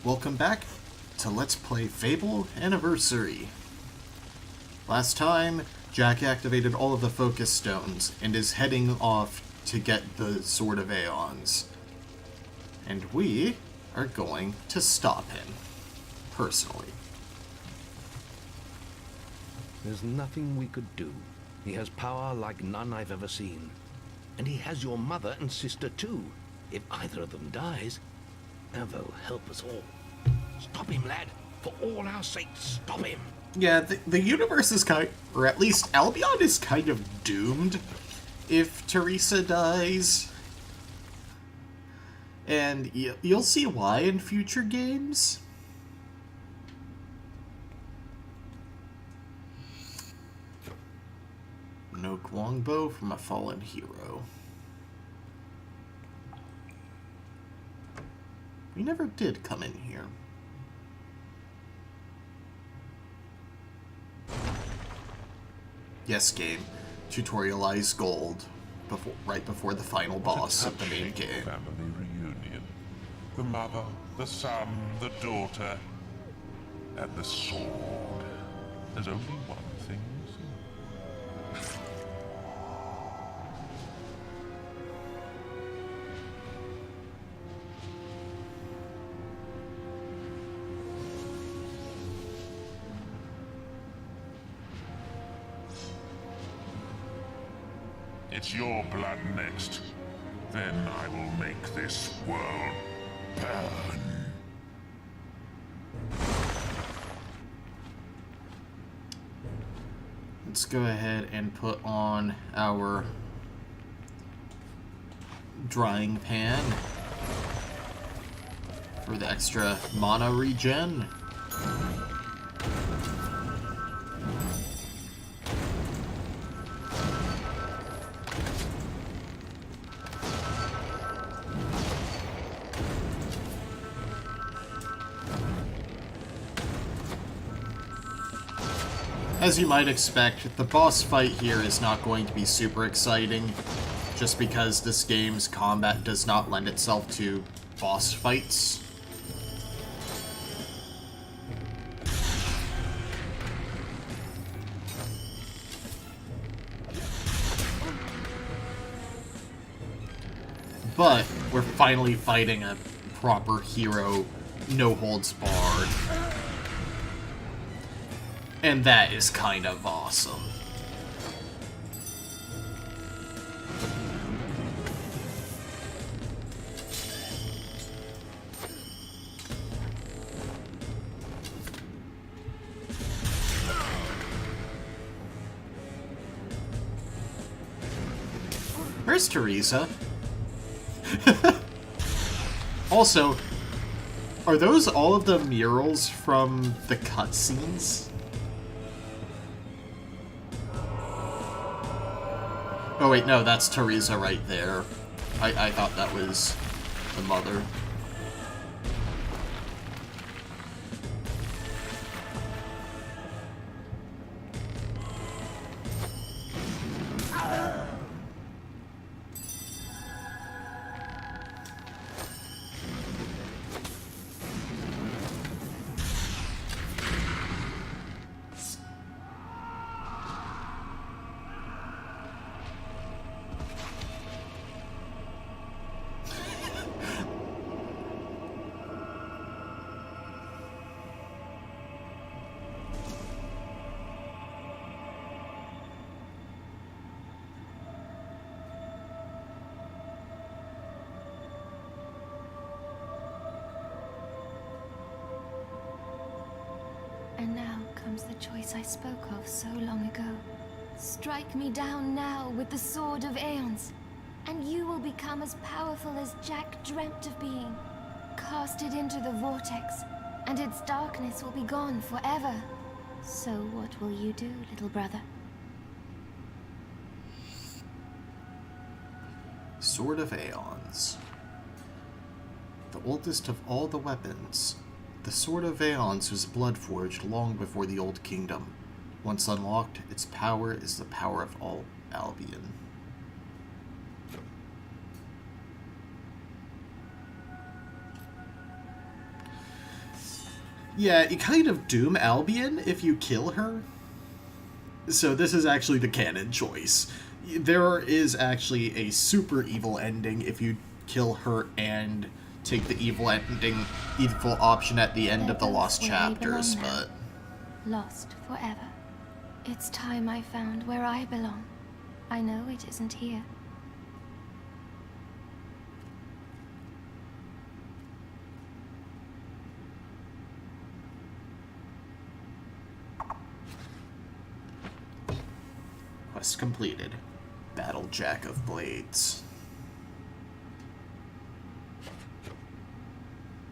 welcome back to Let's Play Fable Anniversary. Last time, Jack activated all of the focus stones and is heading off to get the Sword of Aeons. And we are going to stop him, personally. There's nothing we could do. He has power like none I've ever seen. And he has your mother and sister too. If either of them dies, they'll help us all. Stop him, lad. For all our sakes, stop him. Yeah, the universe is or at least Albion is kind of doomed if Teresa dies. And you'll see why in future games. No longbow from a fallen hero. We never did come in here. Yes, game. Tutorialize gold right before the final boss of the main game. Family reunion. The mother, the son, the daughter, and the sword. There's only one thing missing. It's your blood next. Then I will make this world burn. Let's go ahead and put on our drying pan for the extra mana regen. As you might expect, the boss fight here is not going to be super exciting, just because this game's combat does not lend itself to boss fights. But we're finally fighting a proper hero, no holds barred. And that is kind of awesome. Where's Teresa? Also, are those all of the murals from the cutscenes? Oh wait, no, that's Teresa right there. I thought that was the mother. And now comes the choice I spoke of so long ago. Strike me down now with the Sword of Aeons, and you will become as powerful as Jack dreamt of being. Cast it into the vortex, and its darkness will be gone forever. So what will you do, little brother? Sword of Aeons. The oldest of all the weapons. The Sword of Aeons was blood-forged long before the Old Kingdom. Once unlocked, its power is the power of all Albion. Yeah, you kind of doom Albion if you kill her. So this is actually the canon choice. There is actually a super evil ending if you kill her and take the evil option at the end of the Lost Chapters, but... Lost forever. It's time I found where I belong. I know it isn't here. Quest completed. Battle Jack of Blades.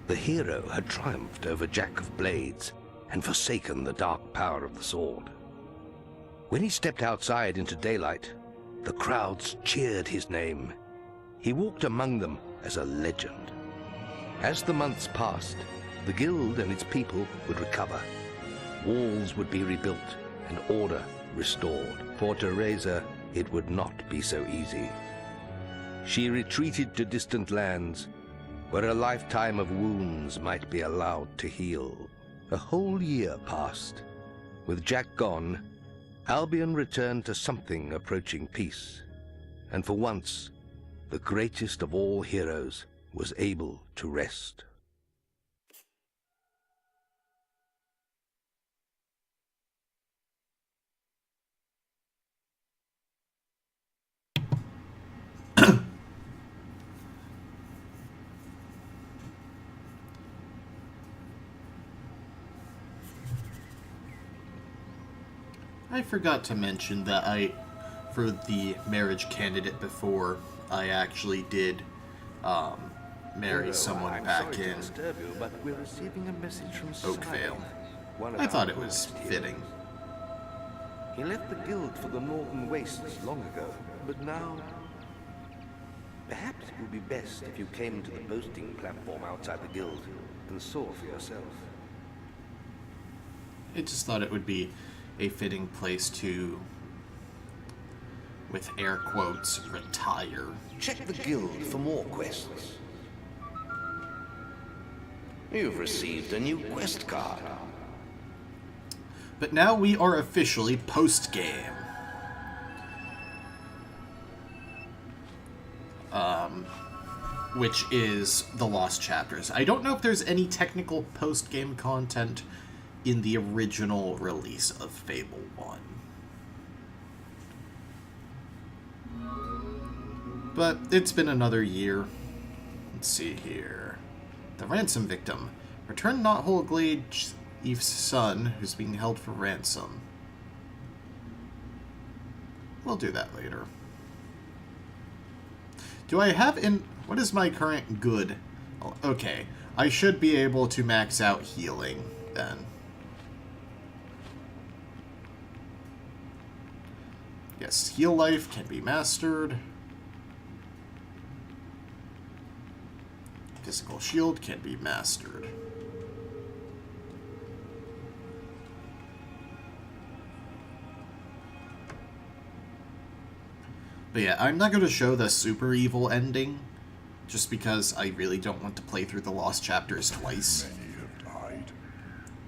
The hero had triumphed over Jack of Blades and forsaken the dark power of the sword. When he stepped outside into daylight, the crowds cheered his name. He walked among them as a legend. As the months passed, the guild and its people would recover. Walls would be rebuilt and order restored. For Teresa, it would not be so easy. She retreated to distant lands, where a lifetime of wounds might be allowed to heal. A whole year passed. With Jack gone, Albion returned to something approaching peace. And for once, the greatest of all heroes was able to rest. I forgot to mention that for the marriage candidate before, I actually did marry someone back in but we're receiving a message from Oakvale. One of I thought our it was lost fitting. heroes. He left the guild for the northern wastes long ago, but now... Perhaps it would be best if you came to the boasting platform outside the guild and saw for yourself. I just thought it would be a fitting place to, with air quotes, retire. Check the guild for more quests. You've received a new quest card. But now we are officially post-game. Which is the Lost Chapters. I don't know if there's any technical post-game content in the original release of Fable 1. But it's been another year. Let's see here. The ransom victim. Return Not Whole Glade's son, who's being held for ransom. We'll do that later. Do I have what is my current good? Oh, okay. I should be able to max out healing, then. Yes, heal life can be mastered. Physical shield can be mastered. But yeah, I'm not going to show the super evil ending, just because I really don't want to play through the Lost Chapters twice. Many have died.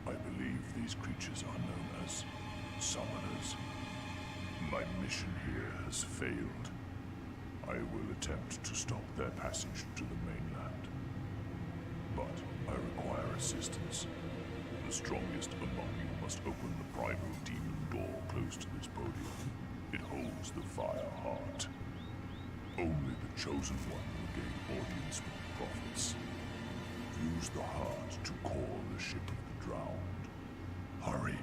I believe these creatures are known as summoners. My mission here has failed. I will attempt to stop their passage to the mainland. But I require assistance. The strongest among you must open the primal demon door close to this podium. It holds the fire heart. Only the chosen one will gain audience with the prophets. Use the heart to call the ship of the drowned. Hurry,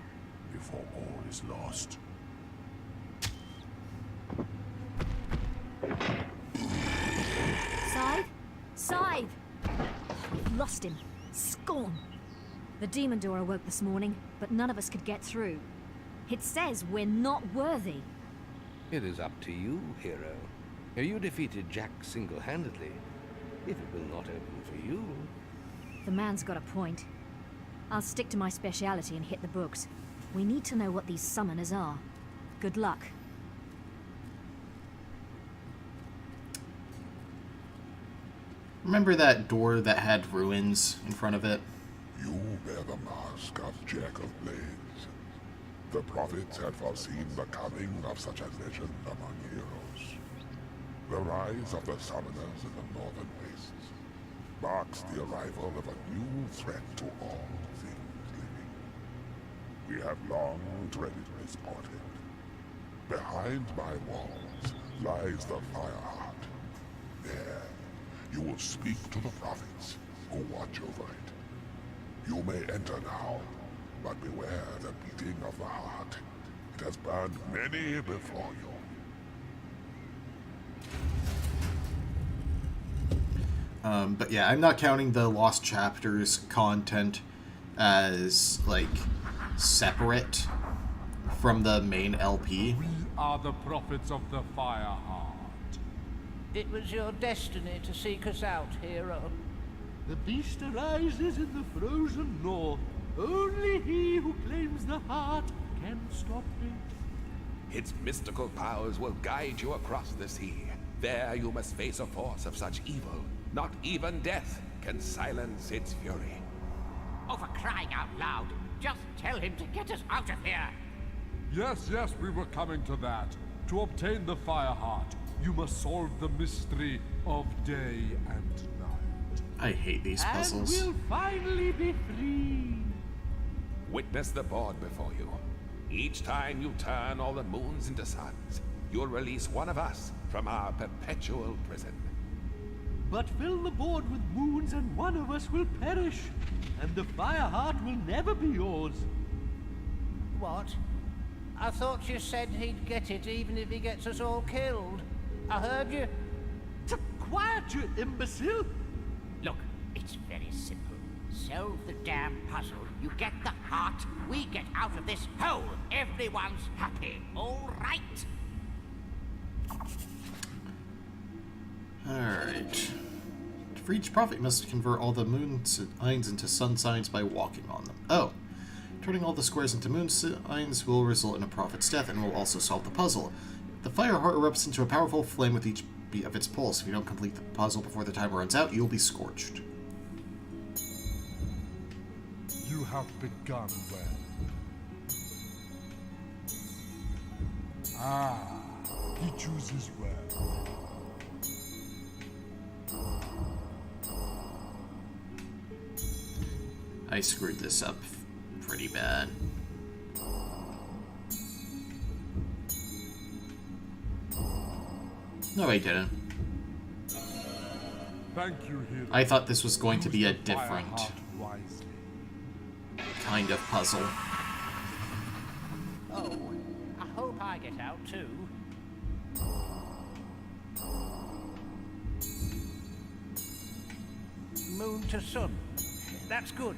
before all is lost. Scythe? Scythe! We've lost him. Scorn! The demon door awoke this morning, but none of us could get through. It says we're not worthy. It is up to you, hero. You defeated Jack single-handedly. If it will not open for you... The man's got a point. I'll stick to my speciality and hit the books. We need to know what these summoners are. Good luck. Remember that door that had ruins in front of it? You bear the mask of Jack of Blades. The prophets had foreseen the coming of such a legend among heroes. The rise of the summoners in the northern wastes marks the arrival of a new threat to all things living. We have long dreaded this portent. Behind my walls lies the Fireheart. There, you will speak to the prophets who watch over it. You may enter now, but beware the beating of the heart. It has burned many before you. But yeah, I'm not counting the Lost Chapters content as, like, separate from the main LP. We are the prophets of the Fireheart. It was your destiny to seek us out, hero. The beast arises in the frozen north. Only he who claims the heart can stop it. Its mystical powers will guide you across the sea. There you must face a force of such evil. Not even death can silence its fury. Oh, for crying out loud, just tell him to get us out of here. Yes, we were coming to that. To obtain the Fireheart, you must solve the mystery of day and night. I hate these puzzles. And we'll finally be free. Witness the board before you. Each time you turn all the moons into suns, you'll release one of us from our perpetual prison. But fill the board with moons and one of us will perish. And the Fireheart will never be yours. What? I thought you said he'd get it even if he gets us all killed. I heard you. Quiet, you imbecile! Look, it's very simple. Solve the damn puzzle. You get the heart, we get out of this hole. Everyone's happy, all right? Alright. For each prophet, you must convert all the moon signs into sun signs by walking on them. Oh. Turning all the squares into moon signs will result in a prophet's death and will also solve the puzzle. The Fireheart erupts into a powerful flame with each beat of its pulse. If you don't complete the puzzle before the timer runs out, you'll be scorched. You have begun well. Ah, he chooses well. I screwed this up pretty bad. No, I didn't. Thank you, hero. I thought this was going to be a Use the different Fireheart wisely. kind of puzzle. Oh, I hope I get out too. Moon to sun. That's good.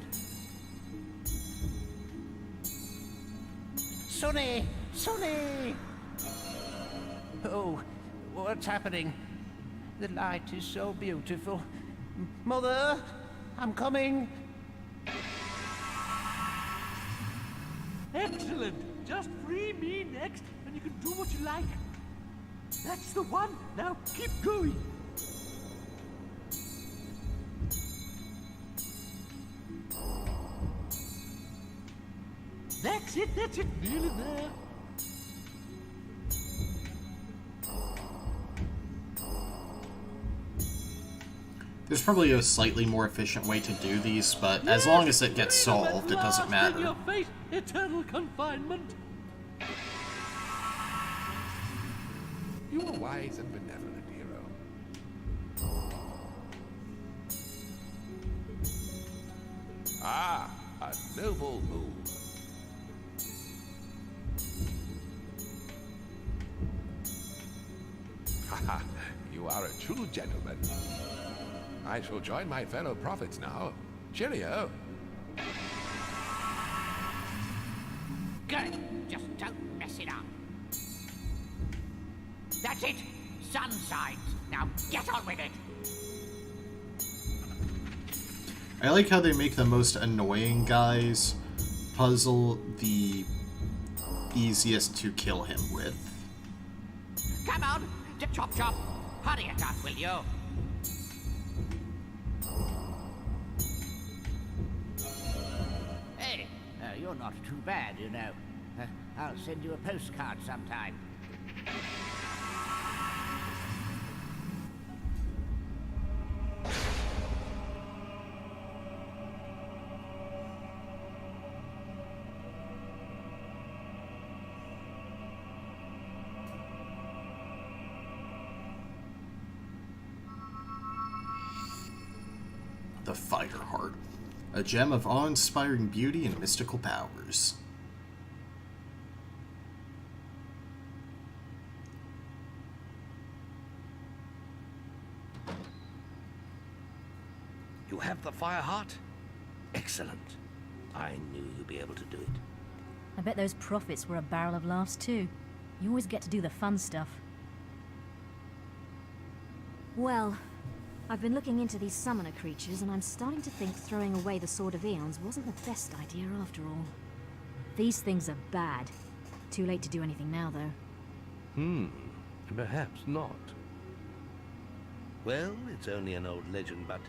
Sunny! Sunny! Oh, what's happening? The light is so beautiful. Mother, I'm coming. Excellent! Just free me next, and you can do what you like. That's the one. Now keep going. That's it, nearly there. There's probably a slightly more efficient way to do these, but as long as it gets solved, it doesn't matter. In your face, eternal confinement. You are wise and benevolent, hero. Ah, a noble move. Haha, you are a true gentleman. I shall join my fellow prophets now. Cheerio. Good. Just don't mess it up. That's it. Sun signs. Now get on with it. I like how they make the most annoying guys puzzle the easiest to kill him with. Come on. Chop chop. Hurry it up, will you? you're not too bad, you know. I'll send you a postcard sometime. The Fireheart, a gem of awe-inspiring beauty and mystical powers. You have the Fireheart? Excellent. I knew you'd be able to do it. I bet those prophets were a barrel of laughs too. You always get to do the fun stuff. Well, I've been looking into these summoner creatures, and I'm starting to think throwing away the Sword of Aeons wasn't the best idea after all. These things are bad. Too late to do anything now, though. Perhaps not. Well, it's only an old legend, but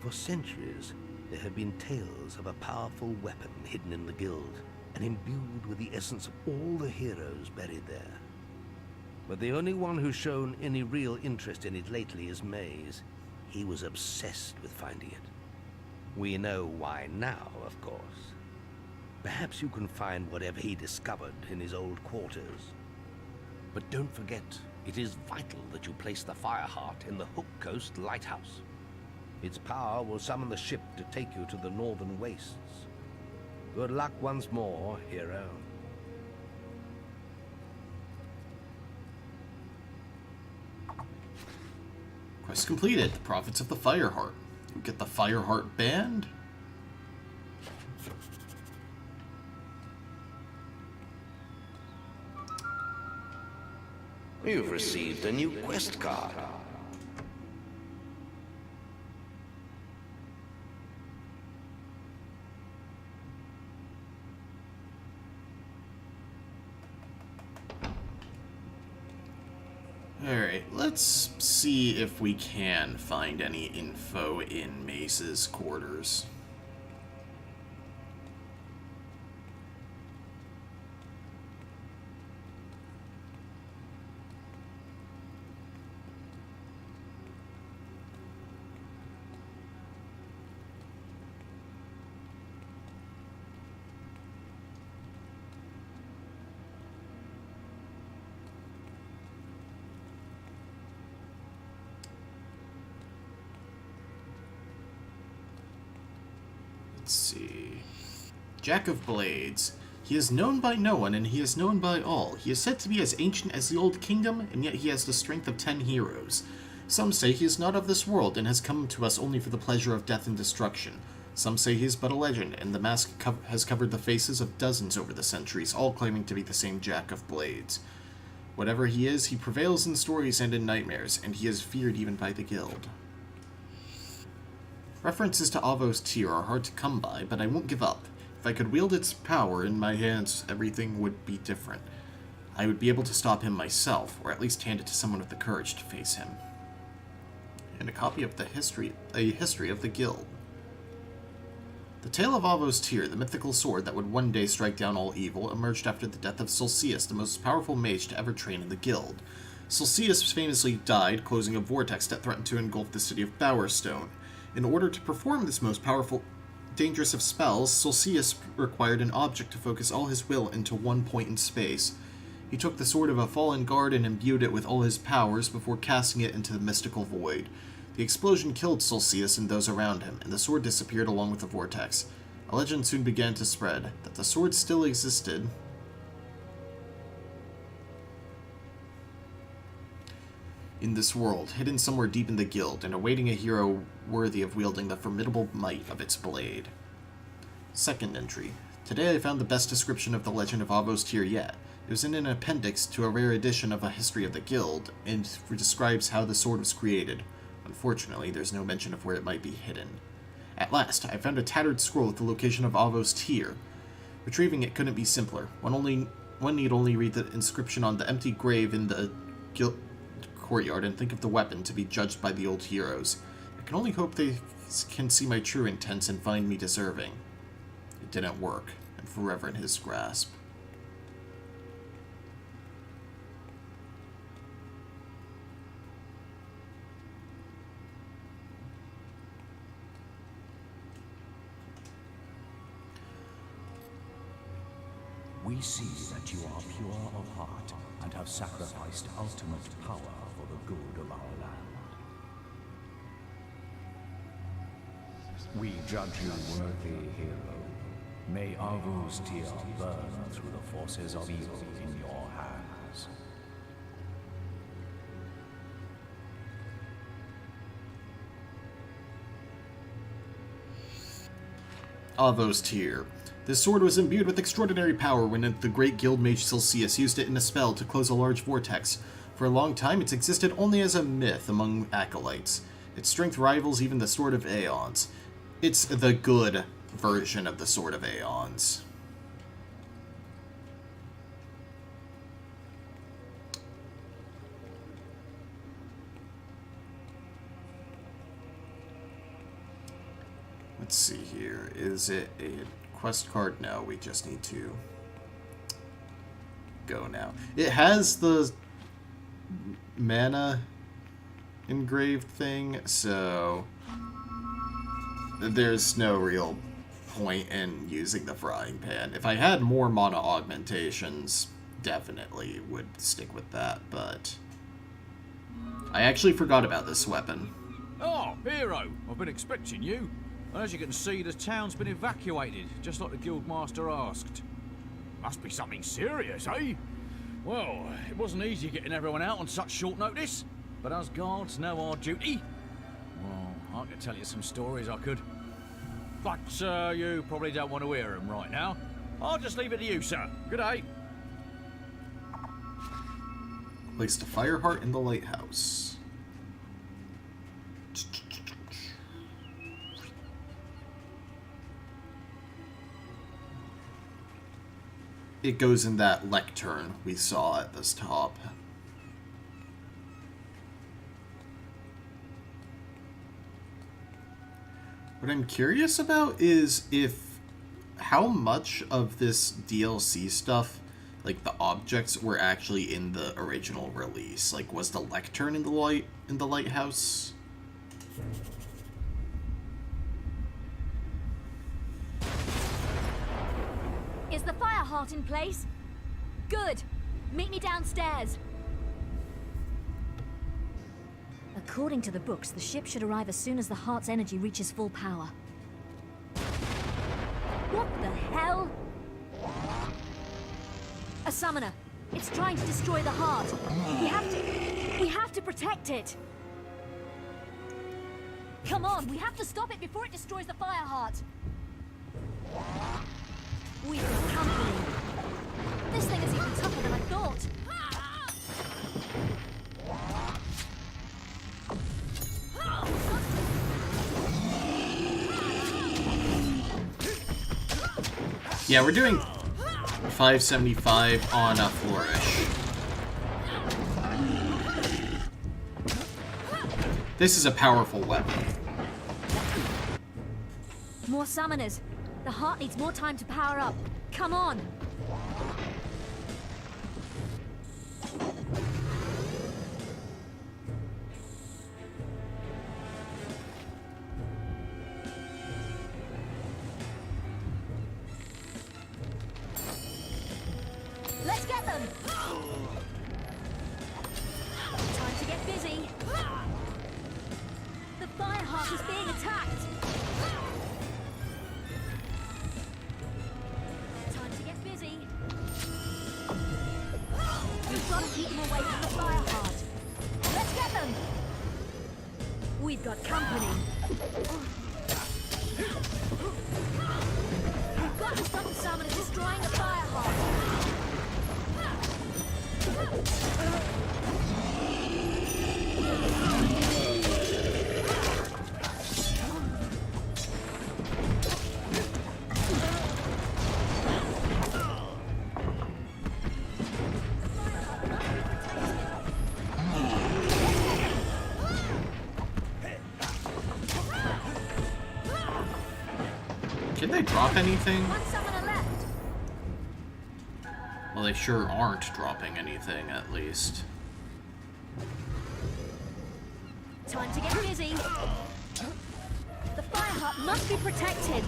for centuries there have been tales of a powerful weapon hidden in the guild and imbued with the essence of all the heroes buried there. But the only one who's shown any real interest in it lately is Maze. He was obsessed with finding it. We know why now, of course. Perhaps you can find whatever he discovered in his old quarters. But don't forget, it is vital that you place the Fireheart in the Hook Coast Lighthouse. Its power will summon the ship to take you to the northern wastes. Good luck once more, hero. Quest completed. The Prophets of the Fireheart. You get the Fireheart band. You've received a new quest card. Alright, let's see if we can find any info in Mace's quarters. Let's see. Jack of Blades. He is known by no one, and he is known by all. He is said to be as ancient as the Old Kingdom, and yet he has the strength of 10 heroes. Some say he is not of this world, and has come to us only for the pleasure of death and destruction. Some say he is but a legend, and the mask has covered the faces of dozens over the centuries, all claiming to be the same Jack of Blades. Whatever he is, he prevails in stories and in nightmares, and he is feared even by the guild. References to Avo's tear are hard to come by, but I won't give up. If I could wield its power in my hands, everything would be different. I would be able to stop him myself, or at least hand it to someone with the courage to face him. And a copy of a history of the guild. The tale of Avo's tear, the mythical sword that would one day strike down all evil, emerged after the death of Succubus, the most powerful mage to ever train in the guild. Succubus famously died, closing a vortex that threatened to engulf the city of Bowerstone. In order to perform this most powerful, dangerous of spells, Succubus required an object to focus all his will into one point in space. He took the sword of a fallen guard and imbued it with all his powers before casting it into the mystical void. The explosion killed Succubus and those around him, and the sword disappeared along with the vortex. A legend soon began to spread that the sword still existed, in this world, hidden somewhere deep in the guild, and awaiting a hero worthy of wielding the formidable might of its blade. Second entry. Today I found the best description of the legend of Avo's tear yet. It was in an appendix to a rare edition of a history of the guild, and describes how the sword was created. Unfortunately, there's no mention of where it might be hidden. At last, I found a tattered scroll with the location of Avo's tear. Retrieving it couldn't be simpler. One need only read the inscription on the empty grave in the guild courtyard and think of the weapon to be judged by the old heroes. I can only hope they can see my true intents and find me deserving. It didn't work, and forever in his grasp. We see that you are pure of heart and have sacrificed ultimate power for the good of our land. We judge you worthy, hero. May Arvu's tear burn through the forces of evil in your hands. Arvu's tear. This sword was imbued with extraordinary power when the great guild mage Celsius used it in a spell to close a large vortex. For a long time, it's existed only as a myth among acolytes. Its strength rivals even the Sword of Aeons. It's the good version of the Sword of Aeons. Let's see here. Is it a quest card? No, we just need to go now. It has the mana engraved thing, so there's no real point in using the frying pan. If I had more mana augmentations, definitely would stick with that, but I actually forgot about this weapon. Oh, hero! I've been expecting you. As you can see, the town's been evacuated, just like the guildmaster asked. Must be something serious, eh? Well, it wasn't easy getting everyone out on such short notice, but us guards know our duty. Well, I could tell you some stories, I could. But you probably don't want to hear them right now. I'll just leave it to you, sir. Good day. Placed a fire heart in the lighthouse. It goes in that lectern we saw at this top. What I'm curious about is how much of this DLC stuff, like the objects, were actually in the original release. Like, was the lectern in the lighthouse? Is the fire heart in place? Good. Meet me downstairs. According to the books, the ship should arrive as soon as the heart's energy reaches full power. What the hell? A summoner. It's trying to destroy the heart. We have to protect it. Come on, we have to stop it before it destroys the fire heart. We've got company. This thing is even tougher than I thought. Yeah, we're doing 575 on a flourish. This is a powerful weapon. More summoners. The heart needs more time to power up. Come on! Let's get them! Time to get busy. The fire heart is being attacked. Time to get busy. We've got to keep them away from the fire heart. Let's get them! We've got company. We've got to stop the summoners destroying the fire heart. Can they drop anything? One summoner left. Well, they sure aren't dropping anything, at least. Time to get busy. The fire hut must be protected.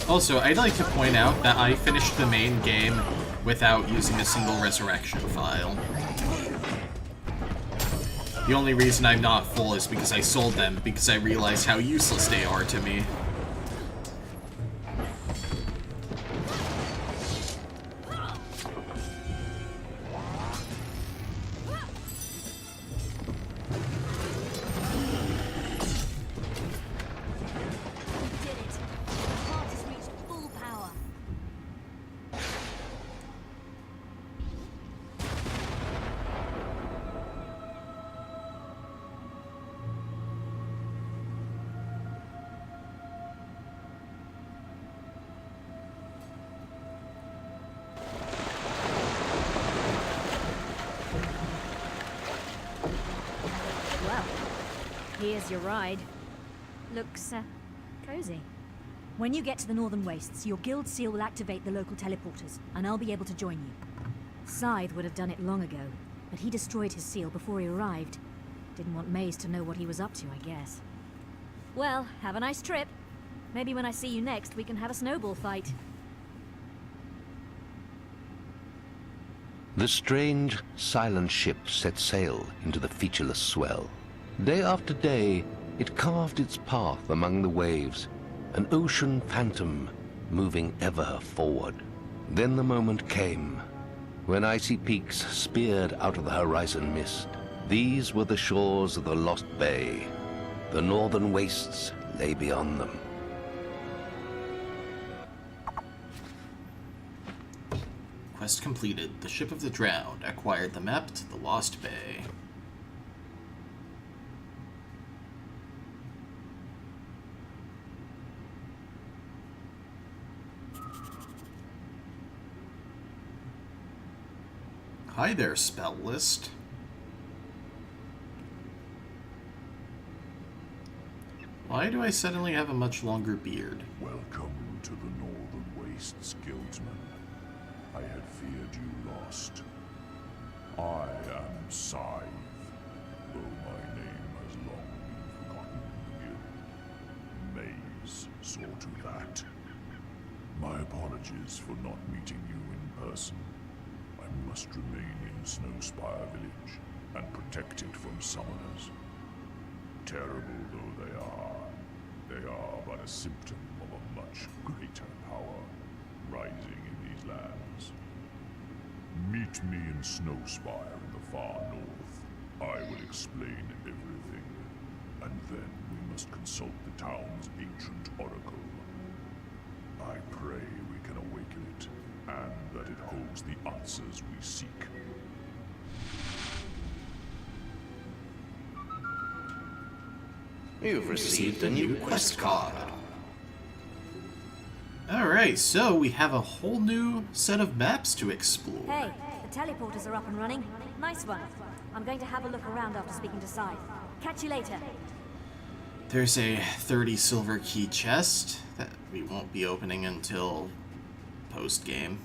Also, I'd like to point out that I finished the main game without using a single resurrection file. The only reason I'm not full is because I sold them, because I realized how useless they are to me. Here's your ride. Looks, cozy. When you get to the Northern Wastes, your guild seal will activate the local teleporters, and I'll be able to join you. Scythe would have done it long ago, but he destroyed his seal before he arrived. Didn't want Maze to know what he was up to, I guess. Well, have a nice trip. Maybe when I see you next, we can have a snowball fight. The strange, silent ship set sail into the featureless swell. Day after day, it carved its path among the waves, an ocean phantom moving ever forward. Then the moment came, when icy peaks speared out of the horizon mist. These were the shores of the Lost Bay. The Northern Wastes lay beyond them. Quest completed. The Ship of the Drowned acquired the map to the Lost Bay. Hi there, spell list. Why do I suddenly have a much longer beard? Welcome to the Northern Wastes, Guildsman. I had feared you lost. I am Scythe, though my name has long been forgotten in the guild. Maze saw to that. My apologies for not meeting you in person. I must remain in Snowspire Village and protect it from summoners. Terrible though they are but a symptom of a much greater power rising in these lands. Meet me in Snowspire in the far north. I will explain everything, and then we must consult the town's ancient oracle. I pray we can awaken it, and that it holds the answers we seek. You've received a new quest card. Alright, so we have a whole new set of maps to explore. Hey, the teleporters are up and running. Nice one. I'm going to have a look around after speaking to Scythe. Catch you later. There's a 30 silver key chest that we won't be opening until post-game.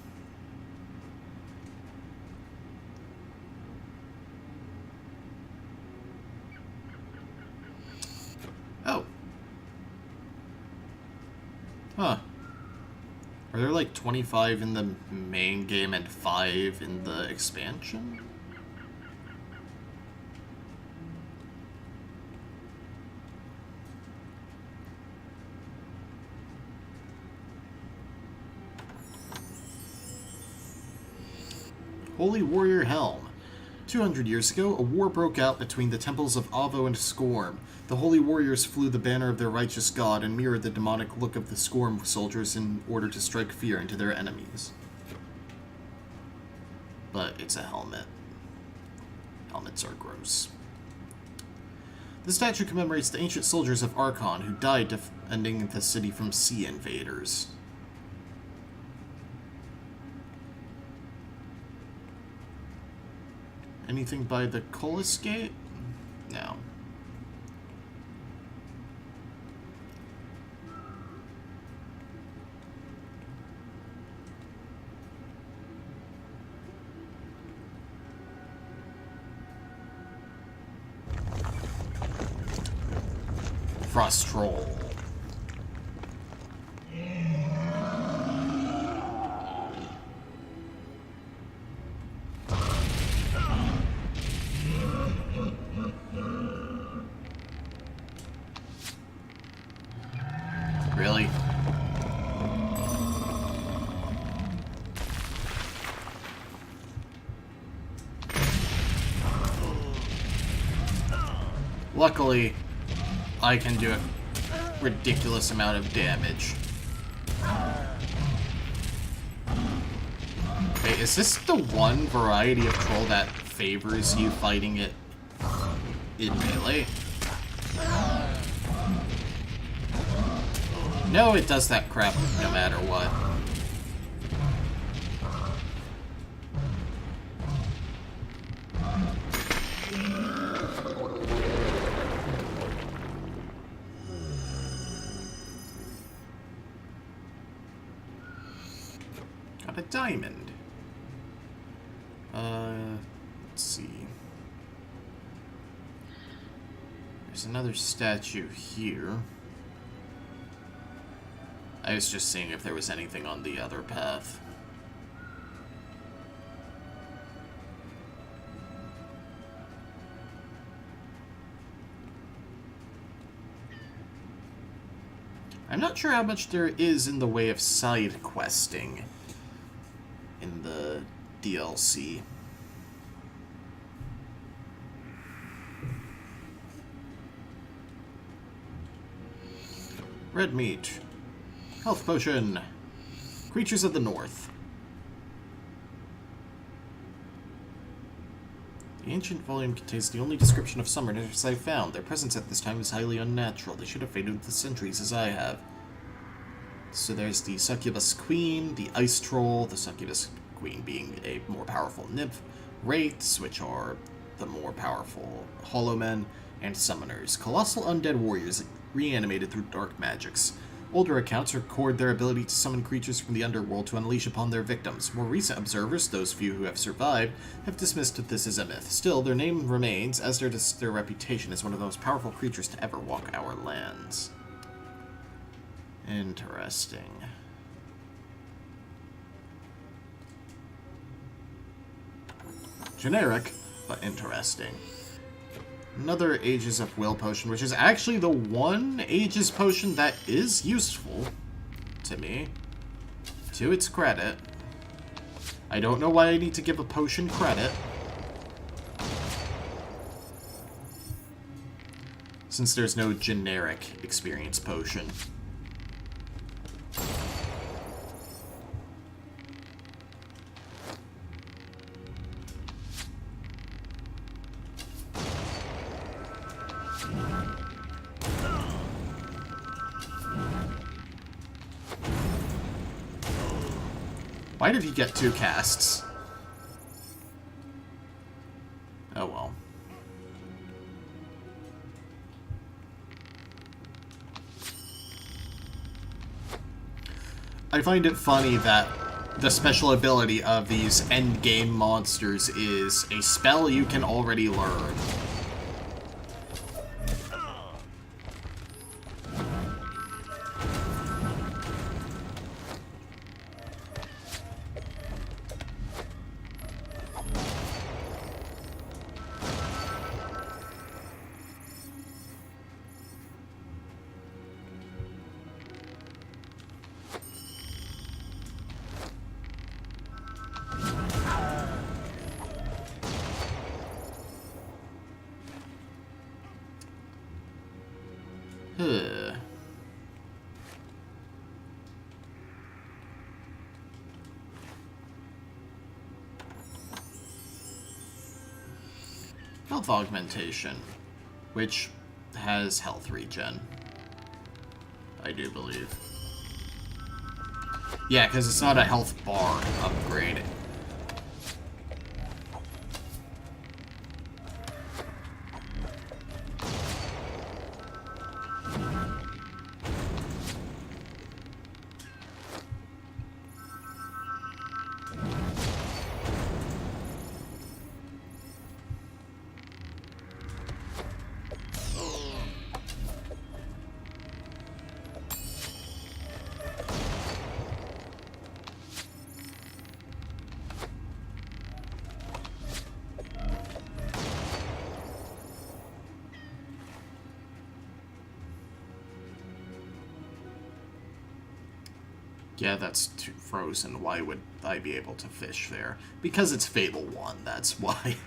Oh. Huh. Are there like 25 in the main game and 5 in the expansion? Holy Warrior Helm. 200 years ago, a war broke out between the temples of Avo and Skorm. The holy warriors flew the banner of their righteous god and mirrored the demonic look of the Skorm soldiers in order to strike fear into their enemies. But it's a helmet. Helmets are gross. The statue commemorates the ancient soldiers of Archon who died defending the city from sea invaders. Anything by the Cullis Gate? No. Frost Troll. Really? Luckily, I can do a ridiculous amount of damage. Wait, is this the one variety of troll that favors you fighting it in melee? No, it does that crap no matter what. Got a diamond. Let's see. There's another statue here. I was just seeing if there was anything on the other path. I'm not sure how much there is in the way of side questing in the DLC. Red meat. Health potion. Creatures of the North. The ancient volume contains the only description of summoners I've found. Their presence at this time is highly unnatural. They should have faded with the centuries as I have. So there's the Succubus Queen, the Ice Troll, the Succubus Queen being a more powerful nymph, Wraiths, which are the more powerful Hollow Men, and Summoners, colossal undead warriors reanimated through dark magics. Older accounts record their ability to summon creatures from the underworld to unleash upon their victims. More recent observers, those few who have survived, have dismissed this as a myth. Still, their name remains, as does their reputation as one of the most powerful creatures to ever walk our lands. Interesting. Generic, but interesting. Another Ages of Will potion, which is actually the one Ages potion that is useful to me, to its credit. I don't know why I need to give a potion credit, since there's no generic experience potion. Why did he get 2 casts? Oh well. I find it funny that the special ability of these endgame monsters is a spell you can already learn. health augmentation, which has health regen. I do believe. Yeah, because it's not a health bar upgrade. Yeah, that's too frozen. Why would I be able to fish there? Because it's Fable 1, that's why.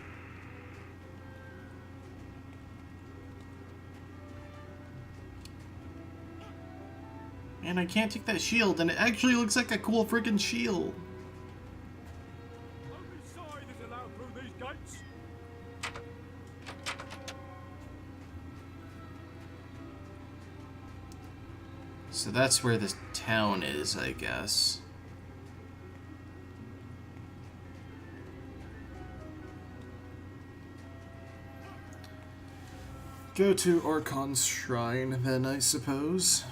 Man, I can't take that shield, and it actually looks like a cool freaking shield. Only side is allowed through these gates. So that's where this town is, I guess. Go to Orcon's shrine, then, I suppose.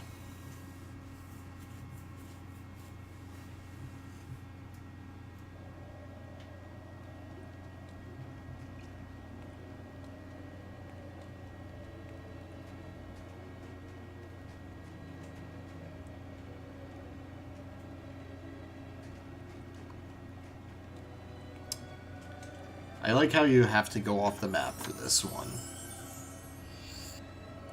I like how you have to go off the map for this one.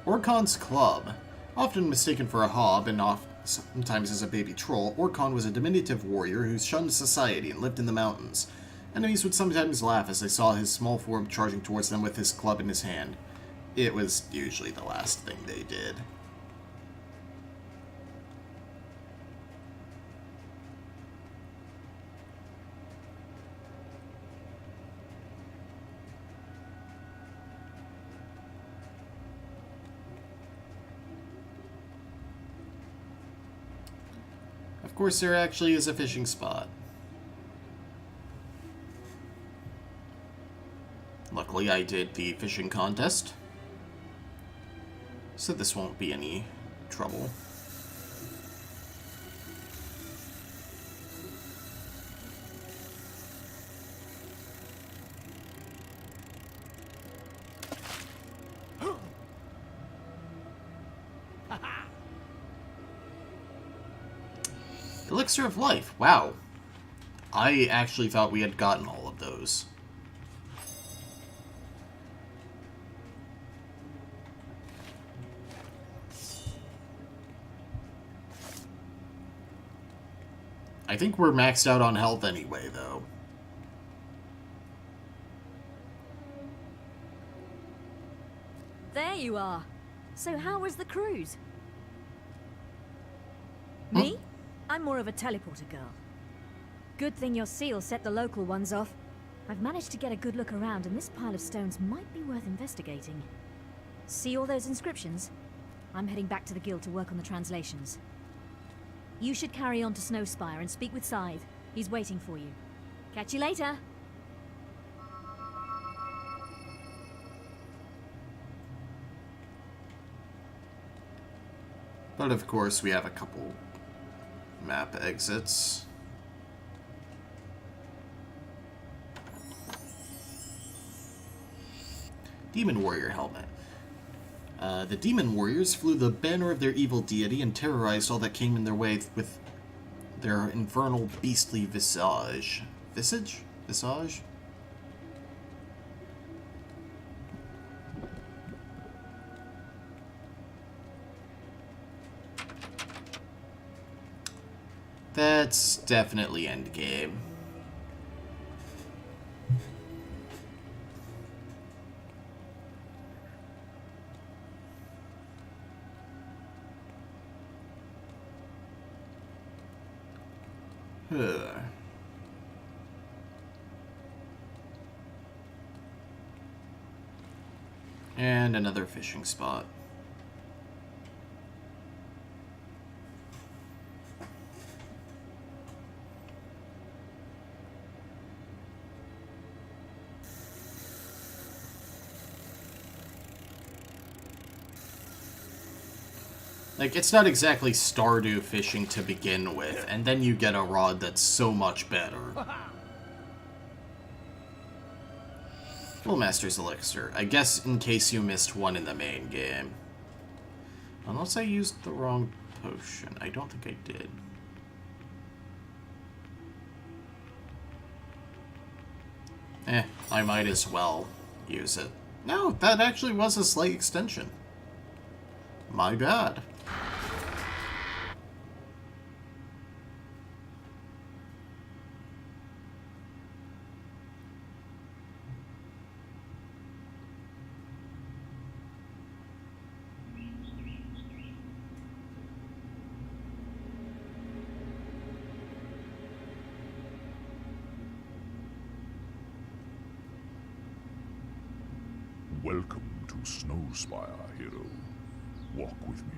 Orcon's Club. Often mistaken for a hob and sometimes as a baby troll, Orcon was a diminutive warrior who shunned society and lived in the mountains. Enemies would sometimes laugh as they saw his small form charging towards them with his club in his hand. It was usually the last thing they did. Of course, there actually is a fishing spot. Luckily, I did the fishing contest, so this won't be any trouble. Elixir of Life. Wow. I actually thought we had gotten all of those. I think we're maxed out on health anyway, though. There you are. So how was the cruise? Me? I'm more of a teleporter girl. Good thing your seal set the local ones off. I've managed to get a good look around, and this pile of stones might be worth investigating. See all those inscriptions? I'm heading back to the guild to work on the translations. You should carry on to Snowspire and speak with Scythe. He's waiting for you. Catch you later! But of course, we have a couple map exits. Demon Warrior Helmet. The Demon Warriors flew the banner of their evil deity and terrorized all that came in their way with their infernal beastly visage. Visage? Visage? That's definitely endgame. And another fishing spot. Like, it's not exactly Stardew fishing to begin with, and then you get a rod that's so much better. Full Master's Elixir. I guess in case you missed one in the main game. Unless I used the wrong potion. I don't think I did. I might as well use it. No, that actually was a slight extension. My bad. Welcome to Snowspire, hero. Walk with me.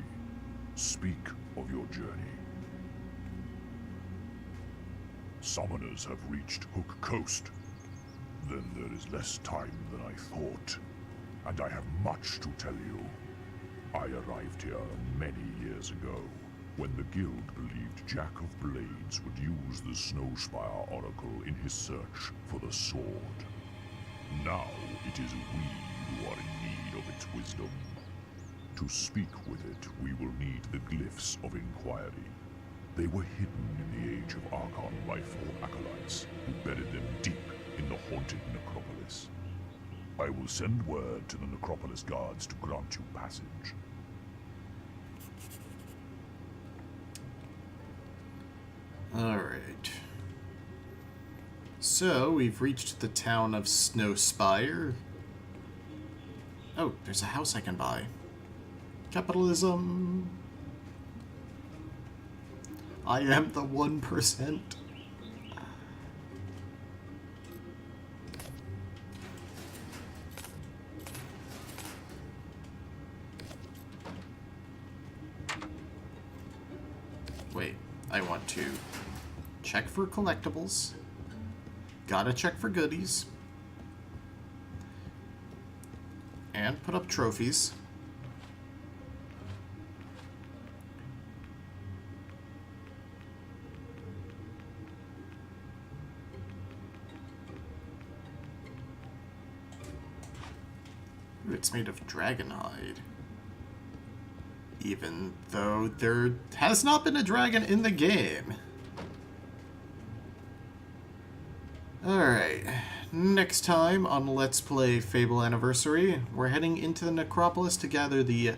Speak of your journey. Summoners have reached Hook Coast. Then there is less time than I thought, and I have much to tell you. I arrived here many years ago, when the guild believed Jack of Blades would use the Snowspire Oracle in his search for the sword. Now it is we who are in need of its wisdom. To speak with it, we will need the glyphs of inquiry. They were hidden in the Age of Archon by 4 acolytes, who buried them deep in the haunted necropolis. I will send word to the necropolis guards to grant you passage. Alright. So, we've reached the town of Snowspire. Oh, there's a house I can buy. Capitalism. I am the 1%. Wait, I want to check for collectibles. Gotta check for goodies. And put up trophies. Ooh, it's made of dragon hide. Even though there has not been a dragon in the game. Alright, next time on Let's Play Fable Anniversary, we're heading into the Necropolis to gather the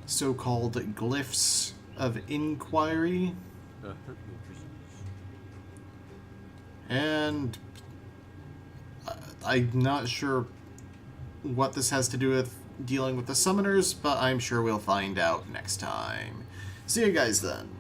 so-called Glyphs of Inquiry. And I'm not sure what this has to do with dealing with the summoners, but I'm sure we'll find out next time. See you guys then.